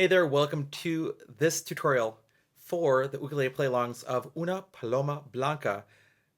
Hey there, welcome to this tutorial for the ukulele play-alongs of Una Paloma Blanca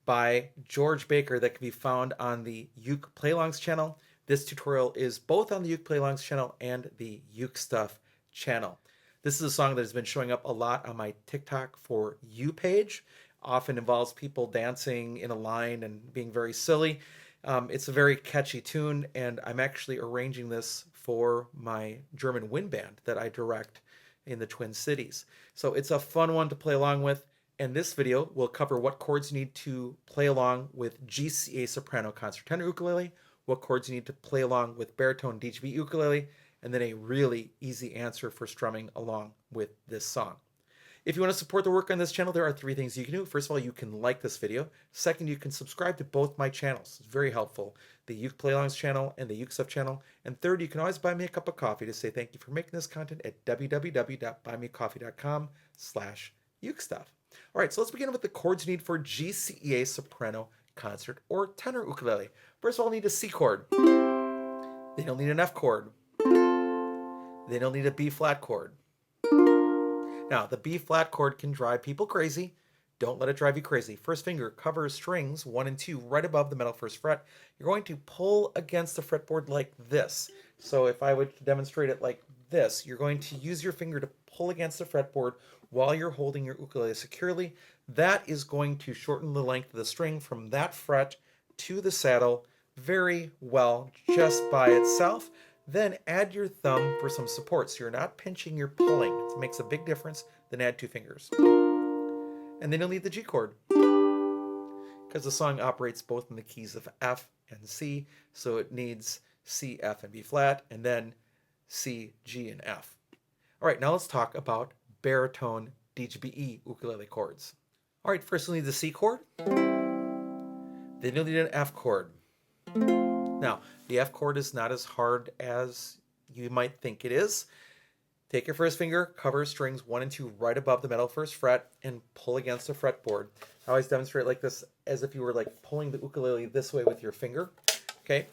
by George Baker that can be found on the Uke Play-alongs channel. This tutorial is both on the Uke Play-alongs channel and the Uke Stuff channel. This is a song that has been showing up a lot on my TikTok for You page. Often involves people dancing in a line and being very silly. It's a very catchy tune, and I'm actually arranging this for my German wind band that I direct in the Twin Cities. So it's a fun one to play along with, and this video will cover what chords you need to play along with GCEA soprano concert tenor ukulele, what chords you need to play along with baritone DGBE ukulele, and then a really easy answer for strumming along with this song. If you want to support the work on this channel, there are three things you can do. First of all, you can like this video. Second, you can subscribe to both my channels. It's very helpful. The Uke Play-alongs channel and the Uke Stuff channel. And third, you can always buy me a cup of coffee to say thank you for making this content at www.buymeacoffee.com/UkeStuff. All right, so let's begin with the chords you need for GCEA soprano concert or tenor ukulele. First of all, you need a C chord. They don't need an F chord. They don't need a B flat chord. Now, the B flat chord can drive people crazy. Don't let it drive you crazy. First finger covers strings 1 and 2 right above the middle first fret. You're going to pull against the fretboard like this. So if I would demonstrate it like this, you're going to use your finger to pull against the fretboard while you're holding your ukulele securely. That is going to shorten the length of the string from that fret to the saddle very well just by itself. Then add your thumb for some support. So you're not pinching, you're pulling. It makes a big difference. Then add 2 fingers. And then you'll need the G chord, because the song operates both in the keys of F and C. So it needs C, F, and B flat, and then C, G, and F. All right, now let's talk about baritone DGBE ukulele chords. All right, first you'll need the C chord. Then you'll need an F chord. Now, the F chord is not as hard as you might think it is. Take your first finger, cover strings 1 and 2 right above the middle first fret, and pull against the fretboard. I always demonstrate like this, as if you were like pulling the ukulele this way with your finger. Okay,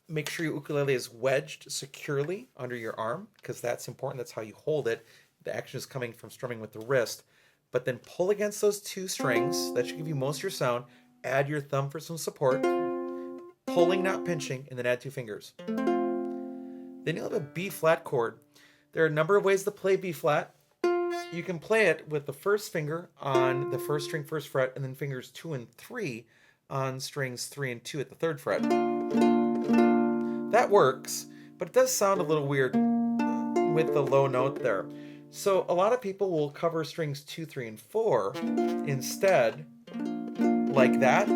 make sure your ukulele is wedged securely under your arm, because that's important. That's how you hold it. The action is coming from strumming with the wrist. But then pull against those 2 strings. That should give you most of your sound. Add your thumb for some support. Pulling, not pinching, and then add 2 fingers. Then you'll have a B flat chord. There are a number of ways to play B flat. You can play it with the first finger on the first string, first fret, and then fingers 2 and 3 on strings 3 and 2 at the 3rd fret. That works, but it does sound a little weird with the low note there. So a lot of people will cover strings 2, 3, and 4 instead, like that.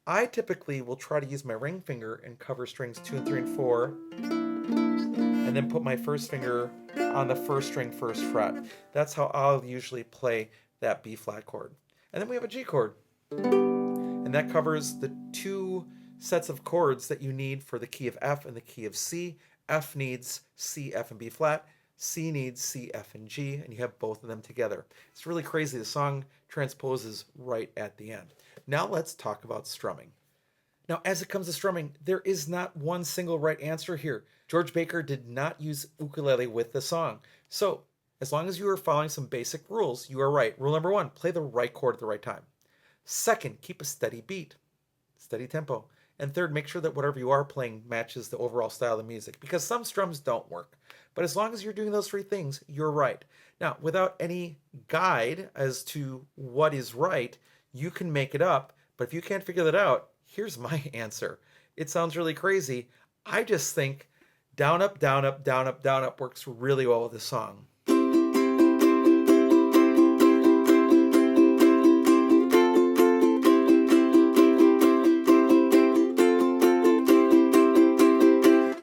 I typically will try to use my ring finger and cover strings 2 and 3 and 4, and then put my first finger on the first string, first fret. That's how I'll usually play that B flat chord. And then we have a G chord. And that covers the 2 sets of chords that you need for the key of F and the key of C. F needs C, F, and B flat. C needs C, F, and G, and you have both of them together. It's really crazy. The song transposes right at the end. Now let's talk about strumming. Now, as it comes to strumming, there is not one single right answer here. George Baker did not use ukulele with the song. So, as long as you are following some basic rules, you are right. Rule number 1, play the right chord at the right time. Second, keep a steady beat, steady tempo. And third, make sure that whatever you are playing matches the overall style of music, because some strums don't work. But as long as you're doing those 3 things, you're right. Now, without any guide as to what is right, you can make it up. But if you can't figure that out, here's my answer. It sounds really crazy. I just think down, up, down, up, down, up, down, up works really well with this song.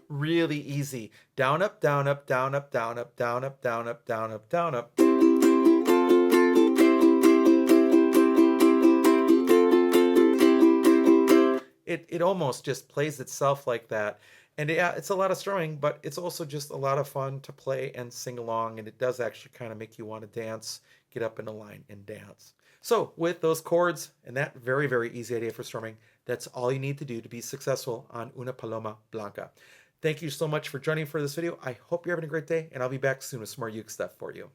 Really easy. Down, up, down, up, down, up, down, up, down, up, down, up, down, up, down, up. It almost just plays itself like that. And yeah, it's a lot of strumming, but it's also just a lot of fun to play and sing along, and it does actually kind of make you want to dance, get up in a line and dance. So with those chords and that very, very easy idea for strumming, that's all you need to do to be successful on Una Paloma Blanca. Thank you so much for joining for this video. I hope you're having a great day, and I'll be back soon with some more uke stuff for you.